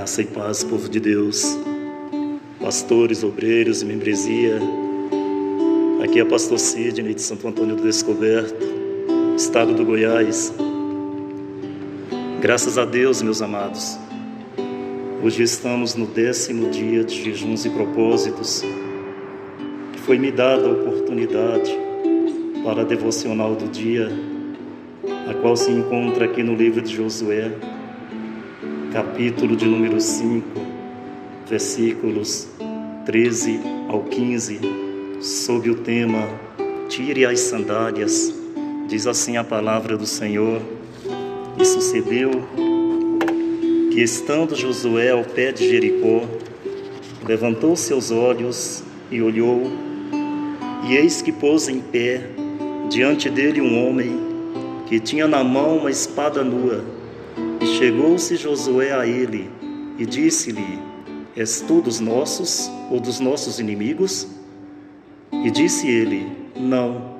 Graça e paz, povo de Deus, pastores, obreiros e membresia. Aqui é pastor Sidney de Santo Antônio do Descoberto, estado do Goiás. Graças a Deus, meus amados, hoje estamos no 10º dia de jejuns e propósitos, que foi me dada a oportunidade para a devocional do dia, a qual se encontra aqui no livro de Josué, capítulo de número 5, versículos 13 ao 15, sob o tema Tire as sandálias. Diz assim a palavra do Senhor: E sucedeu que, estando Josué ao pé de Jericó, levantou seus olhos e olhou, e eis que pôs em pé diante dele um homem que tinha na mão uma espada nua. E chegou-se Josué a ele e disse-lhe: És tu dos nossos ou dos nossos inimigos? E disse ele: Não,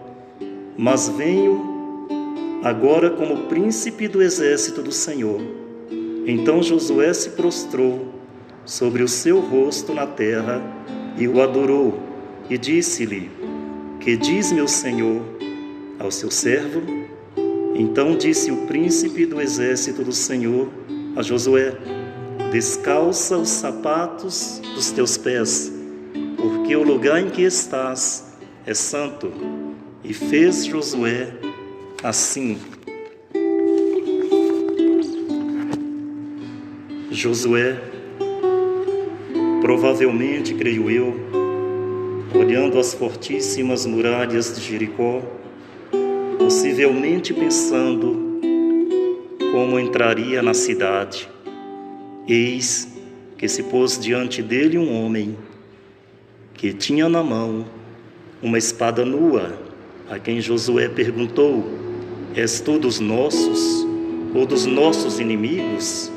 mas venho agora como príncipe do exército do Senhor. Então Josué se prostrou sobre o seu rosto na terra e o adorou, e disse-lhe: Que diz meu senhor ao seu servo? Então disse o príncipe do exército do Senhor a Josué: Descalça os sapatos dos teus pés, porque o lugar em que estás é santo. E fez Josué assim. Josué, provavelmente, creio eu, olhando as fortíssimas muralhas de Jericó, possivelmente pensando como entraria na cidade, eis que se pôs diante dele um homem que tinha na mão uma espada nua, a quem Josué perguntou: És tu dos nossos ou dos nossos inimigos?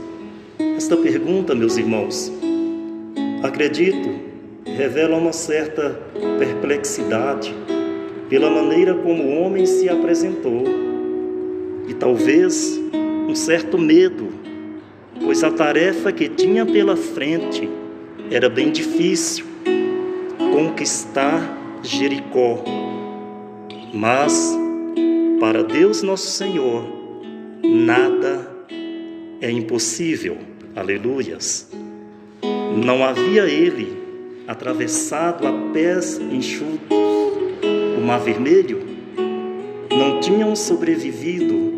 Esta pergunta, meus irmãos, acredito, revela uma certa perplexidade pela maneira como o homem se apresentou, e talvez um certo medo, pois a tarefa que tinha pela frente era bem difícil: conquistar Jericó. Mas para Deus nosso Senhor nada é impossível. Aleluias! Não havia ele atravessado a pés enxutos o Mar Vermelho? Não tinham sobrevivido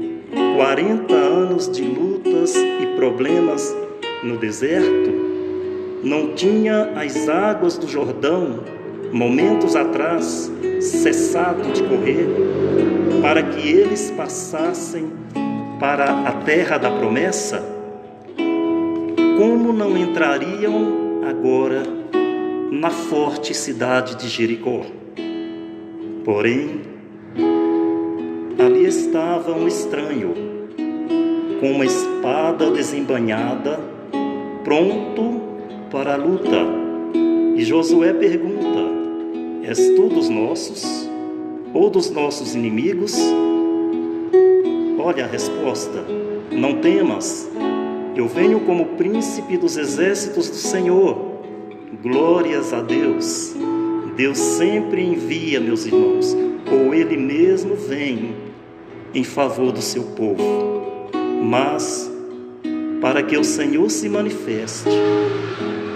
40 anos de lutas e problemas no deserto? Não tinha as águas do Jordão, momentos atrás, cessado de correr, para que eles passassem para a terra da promessa? Como não entrariam agora na forte cidade de Jericó? Porém, ali estava um estranho, com uma espada desembainhada, pronto para a luta. E Josué pergunta: És tu dos nossos ou dos nossos inimigos? Olha a resposta: Não temas, eu venho como príncipe dos exércitos do Senhor. Glórias a Deus! Deus sempre envia, meus irmãos, ou Ele mesmo vem em favor do seu povo. Mas, para que o Senhor se manifeste,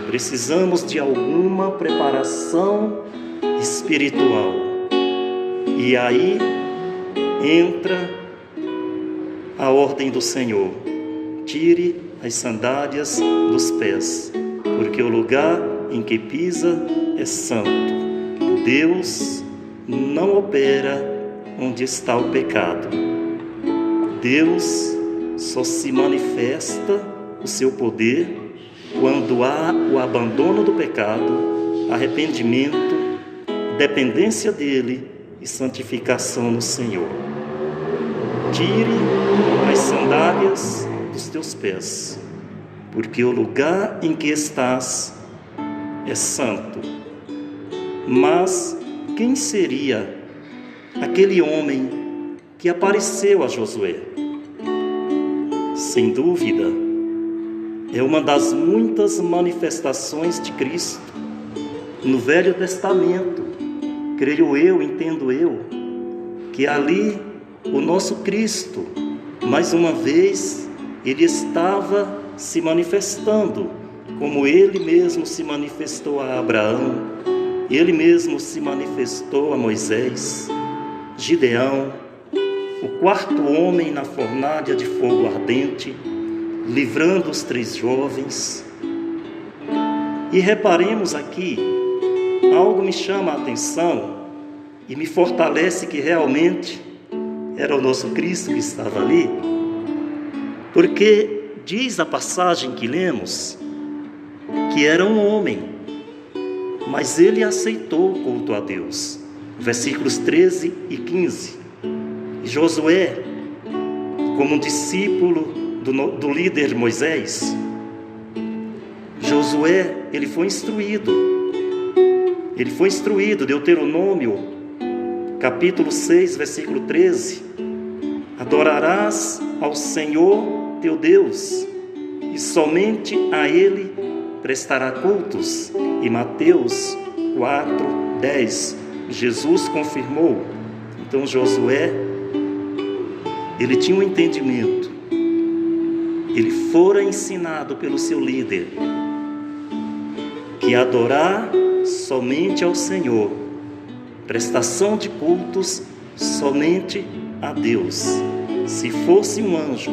precisamos de alguma preparação espiritual. E aí entra a ordem do Senhor: tire as sandálias dos pés, porque o lugar em que pisa é santo. Deus não opera onde está o pecado. Deus só se manifesta o seu poder quando há o abandono do pecado, arrependimento, dependência dele e santificação no Senhor. Tire as sandálias dos teus pés, porque o lugar em que estás é santo. Mas quem seria aquele homem que apareceu a Josué? Sem dúvida, é uma das muitas manifestações de Cristo no Velho Testamento. Creio eu, entendo eu, que ali o nosso Cristo, mais uma vez, ele estava se manifestando, como ele mesmo se manifestou a Abraão, ele mesmo se manifestou a Moisés, Gideão, o quarto homem na fornalha de fogo ardente, livrando os 3 jovens. E reparemos aqui, algo me chama a atenção e me fortalece que realmente era o nosso Cristo que estava ali, porque diz a passagem que lemos que era um homem, mas ele aceitou o culto a Deus. Versículos 13 e 15. Josué, como um discípulo do líder Moisés, Josué, ele foi instruído, Deuteronômio, capítulo 6, versículo 13, adorarás ao Senhor teu Deus, e somente a Ele prestará cultos. E Mateus 4, 10, Jesus confirmou. Então Josué, ele tinha um entendimento, ele fora ensinado pelo seu líder, que adorar somente ao Senhor, prestação de cultos somente a Deus. Se fosse um anjo,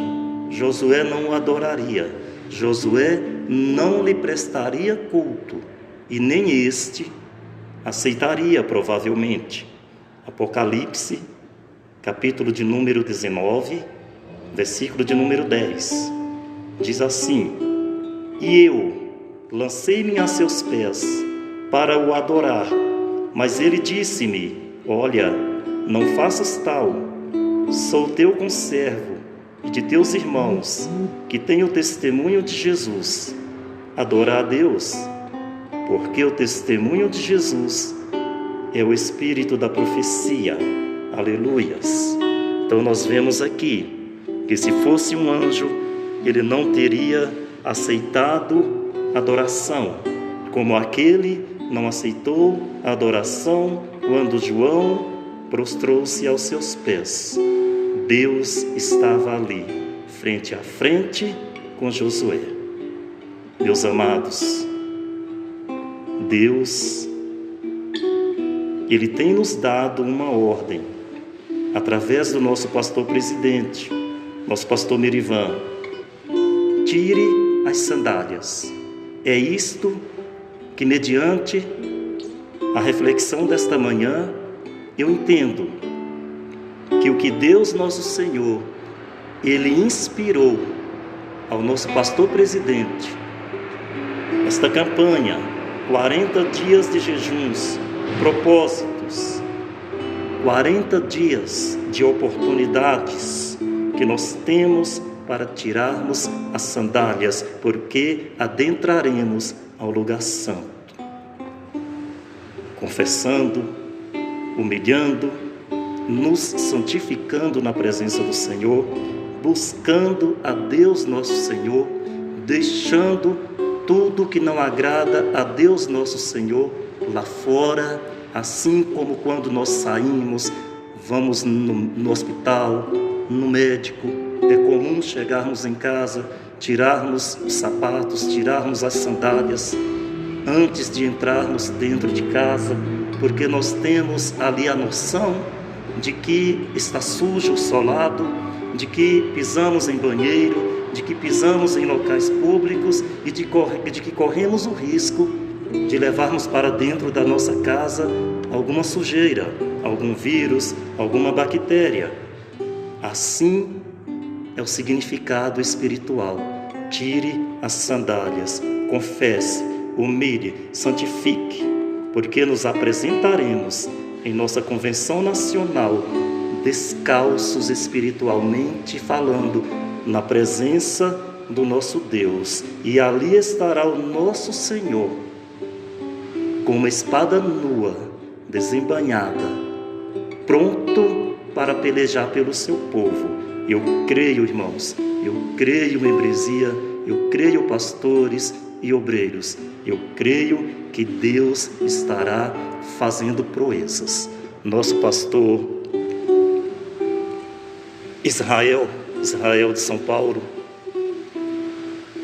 Josué não o adoraria, Josué não lhe prestaria culto, e nem este aceitaria provavelmente. Apocalipse, capítulo de número 19, versículo de número 10, diz assim: e eu lancei-me a seus pés para o adorar, mas ele disse-me: olha, não faças tal, sou teu conservo e de teus irmãos, que têm o testemunho de Jesus. Adorar a Deus, porque o testemunho de Jesus é o espírito da profecia. Aleluias. Então nós vemos aqui que se fosse um anjo, ele não teria aceitado adoração, como aquele não aceitou a adoração quando João prostrou-se aos seus pés. Deus estava ali, frente a frente com Josué. Meus amados, Deus, Ele tem nos dado uma ordem, através do nosso pastor presidente, nosso pastor Merivan: tire as sandálias. É isto que, mediante a reflexão desta manhã, eu entendo que o que Deus nosso Senhor, Ele inspirou ao nosso pastor presidente, esta campanha, 40 dias de jejuns, propósitos, 40 dias de oportunidades que nós temos para tirarmos as sandálias, porque adentraremos ao lugar santo, confessando, humilhando, nos santificando na presença do Senhor, buscando a Deus nosso Senhor, deixando tudo que não agrada a Deus nosso Senhor lá fora, assim como quando nós saímos, vamos no hospital, no médico, é comum chegarmos em casa, tirarmos os sapatos, tirarmos as sandálias, antes de entrarmos dentro de casa, porque nós temos ali a noção de que está sujo o solado, de que pisamos em banheiro, de que pisamos em locais públicos e de que corremos o risco de levarmos para dentro da nossa casa alguma sujeira, algum vírus, alguma bactéria. Assim é o significado espiritual. Tire as sandálias, confesse, humilhe, santifique, porque nos apresentaremos em nossa convenção nacional descalços espiritualmente falando, na presença do nosso Deus, e ali estará o nosso Senhor com uma espada nua, desembainhada, pronto para pelejar pelo seu povo. Eu creio, irmãos, eu creio, membresia, eu creio pastores e obreiros, eu creio que Deus estará fazendo proezas. Nosso pastor Israel de São Paulo,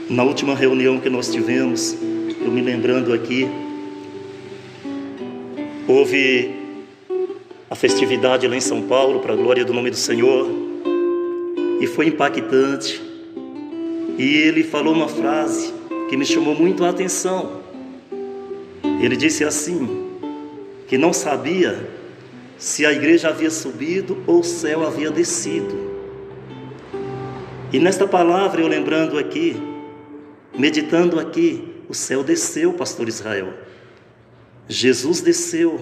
na última reunião que nós tivemos, eu me lembrando aqui, houve a festividade lá em São Paulo, para a glória do nome do Senhor, e foi impactante. E ele falou uma frase que me chamou muito a atenção. Ele disse assim, que não sabia se a igreja havia subido ou o céu havia descido. E nesta palavra, eu lembrando aqui, meditando aqui, o céu desceu, pastor Israel. Jesus desceu.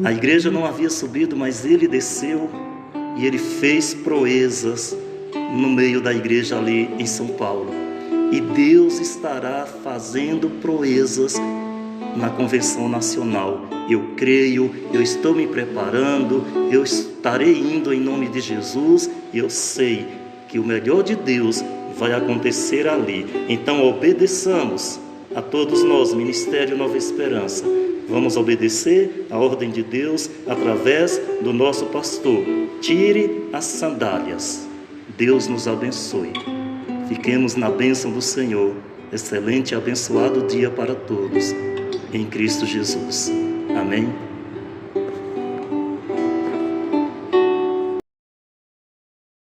A igreja não havia subido, mas ele desceu e ele fez proezas no meio da igreja ali em São Paulo. E Deus estará fazendo proezas na Convenção Nacional. Eu creio, eu estou me preparando, eu estarei indo em nome de Jesus e eu sei que o melhor de Deus vai acontecer ali. Então obedeçamos a todos nós, Ministério Nova Esperança. Vamos obedecer a ordem de Deus através do nosso pastor. Tire as sandálias. Deus nos abençoe. Fiquemos na bênção do Senhor. Excelente e abençoado dia para todos. Em Cristo Jesus. Amém.